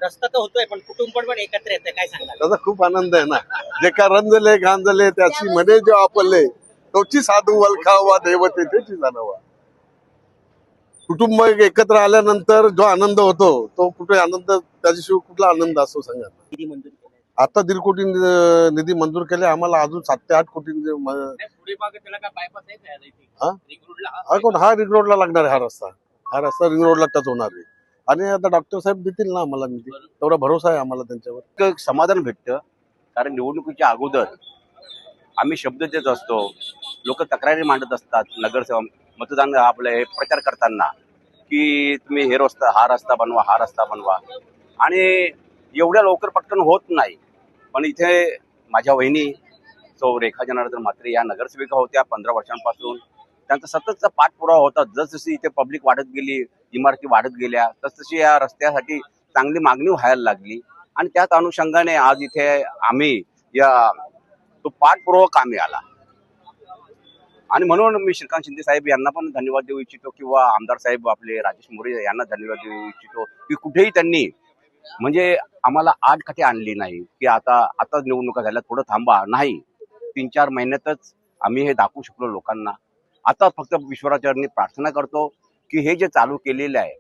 रस्ता तर होतोय पण कुटुंब पण एकत्र येतंय, काय सांगाल? त्याचा खूप आनंद आहे ना. जे का रंजले गांजले त्याची म्हणे जो आपले तोची साधू वलखावा दैवते त्याची जाणावा. कुटुंब एकत्र आल्यानंतर जो आनंद होतो तो कुठे आनंद त्याच्याशिवाय कुठला आनंद असतो सांगा. किती मंजूर केलंय? आता 1.5 कोटी निधी मंजूर केले आम्हाला. अजून 7 ते 8 कोटी पुढे मागे त्याला काय बायपास आहे का इथे? हा? रिंग रोडला हा रिंग रोडला लागणार आहे. हा रस्ता रिंग रोडला टच होणार आहे. आणि आता डॉक्टर साहेब देतील ना आम्हाला निधी, तेवढा भरोसा आहे आम्हाला त्यांच्यावर. एक समाधान भेटतं. कारण निवडणुकीच्या अगोदर आम्ही शब्द देत असतो, लोक तक्रारी मांडत असतात, नगरसेवक मतदान आपले प्रचार करताना की तुम्ही हे हा रस्ता बनवा, हा रस्ता बनवा, आणि एवढ्या लवकर पटकन होत नाही. पण इथे माझ्या वहिनी सौ रेखा जनार्दन म्हात्रे या नगरसेविका होत्या 15 वर्षांपासून. त्यांचा सततचा पाठपुरावा होता. जसजशी इथे पब्लिक वाढत गेली, इमारती वाढत गेल्या, तसतशी या रस्त्यासाठी चांगली मागणी व्हायला लागली. आणि त्याच अनुषंगाने आज इथे आम्ही तो पाठपुरावा कामी आला. आणि म्हणून मी श्रीकांत शिंदे साहेब यांना पण धन्यवाद देऊ इच्छितो, किंवा आमदार साहेब आपले राजेश मोरे यांना धन्यवाद देऊ इच्छितो की कुठेही त्यांनी म्हणजे आम्हाला आडकाठी आणली नाही की आता निवडणुका झाल्या थोडं थांबा. नाही, 3-4 महिन्यातच आम्ही हे दाखवू शकलो लोकांना. आता फक्त ईश्वराचरणी प्रार्थना करतो की हे जे चालू केलेलं आहे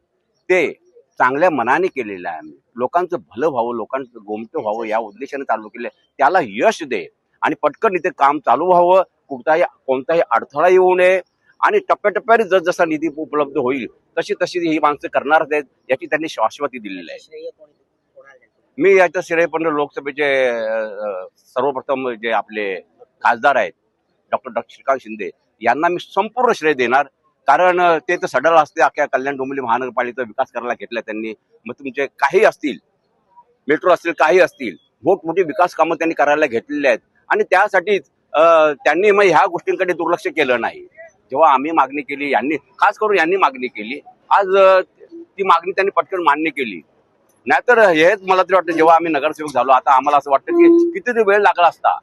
ते चांगल्या मनाने केलेलं आहे. आम्ही लोकांचं भलं व्हावं, लोकांचं गोमटं व्हावं या उद्देशाने चालू केलं, त्याला यश दे. आणि पटकन इथे काम चालू व्हावं, कोणताही अडथळा येऊ नये. आणि टप्प्याटप्प्याने जसजसा निधी उपलब्ध होईल तशी ही माणसं करणारच आहेत, याची त्यांनी शाश्वती दिलेली आहे. मी याचं श्रेय पण लोकसभेचे सर्वप्रथम जे आपले खासदार आहेत डॉक्टर श्रीकांत शिंदे यांना मी संपूर्ण श्रेय देणार. कारण ते तर सडल असते, अख्ख्या कल्याण डोंबिवली महानगरपालिकेचा विकास करायला घेतला त्यांनी. मग तुमचे काही असतील, मेट्रो असतील, काही असतील, मोठमोठी विकास कामं त्यांनी करायला घेतलेली आहेत. आणि त्यासाठीच त्यांनी मग ह्या गोष्टींकडे दुर्लक्ष केलं नाही. जेव्हा आम्ही मागणी केली, खास करून यांनी मागणी केली, आज ती मागणी त्यांनी पटकन मान्य केली. नाहीतर हेच मला तरी वाटतं, जेव्हा आम्ही नगरसेवक झालो आता आम्हाला असं वाटतं की किती वेळ लागला असता.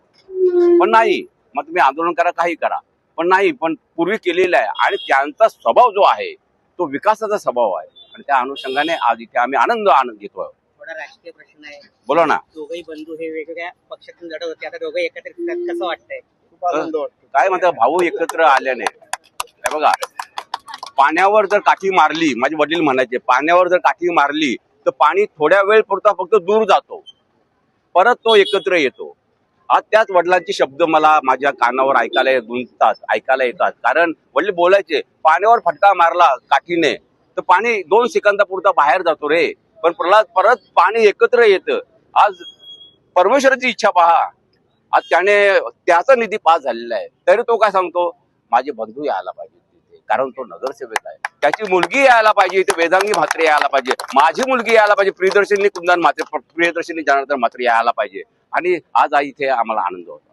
पण नाही, मग तुम्ही आंदोलन करा, काही करा, पण नाही, पण पूर्वी केलेला आहे. आणि त्यांचा स्वभाव जो आहे तो विकासाचा स्वभाव आहे. आणि त्या अनुषंगाने आज इथे आम्ही आनंद घेतोय. थोडा राजकीय प्रश्न आहे. बोला ना. दोघही बंधू हे वेगवेगळ्या पक्षातून लढत होते, आता दोघे एकत्र येतात, कसं वाटतंय? खूप आनंद वाटतो. काय म्हणतात, भाऊ एकत्र आल्याने हे बघा, पाण्यावर जर काठी मारली, माझे वडील म्हणायचे, पाण्यावर जर काठी मारली तर पाणी थोड्या वेळ पुरता फक्त दूर जातो, परत तो एकत्र येतो. आज त्याच वडिलांचे शब्द मला माझ्या कानावर ऐकायला येतात. कारण वडील बोलायचे, पाण्यावर फटका मारला काठीने तर पाणी 2 सेकंदापुरता बाहेर जातो रे, पण परत पाणी एकत्र येतं. आज परमेश्वराची इच्छा पहा, आज त्याचा निधी पास झालेला आहे, तरी तो काय सांगतो, माझे बंधू यायला पाहिजे तिथे, कारण तो नगरसेवक आहे. त्याची मुलगी यायला पाहिजे इथे, वेदांगी म्हात्रे यायला पाहिजे, माझी मुलगी यायला पाहिजे, प्रियदर्शनी जनार्दन म्हात्रे यायला पाहिजे. आणि आज इथे आम्हाला आनंद होतो.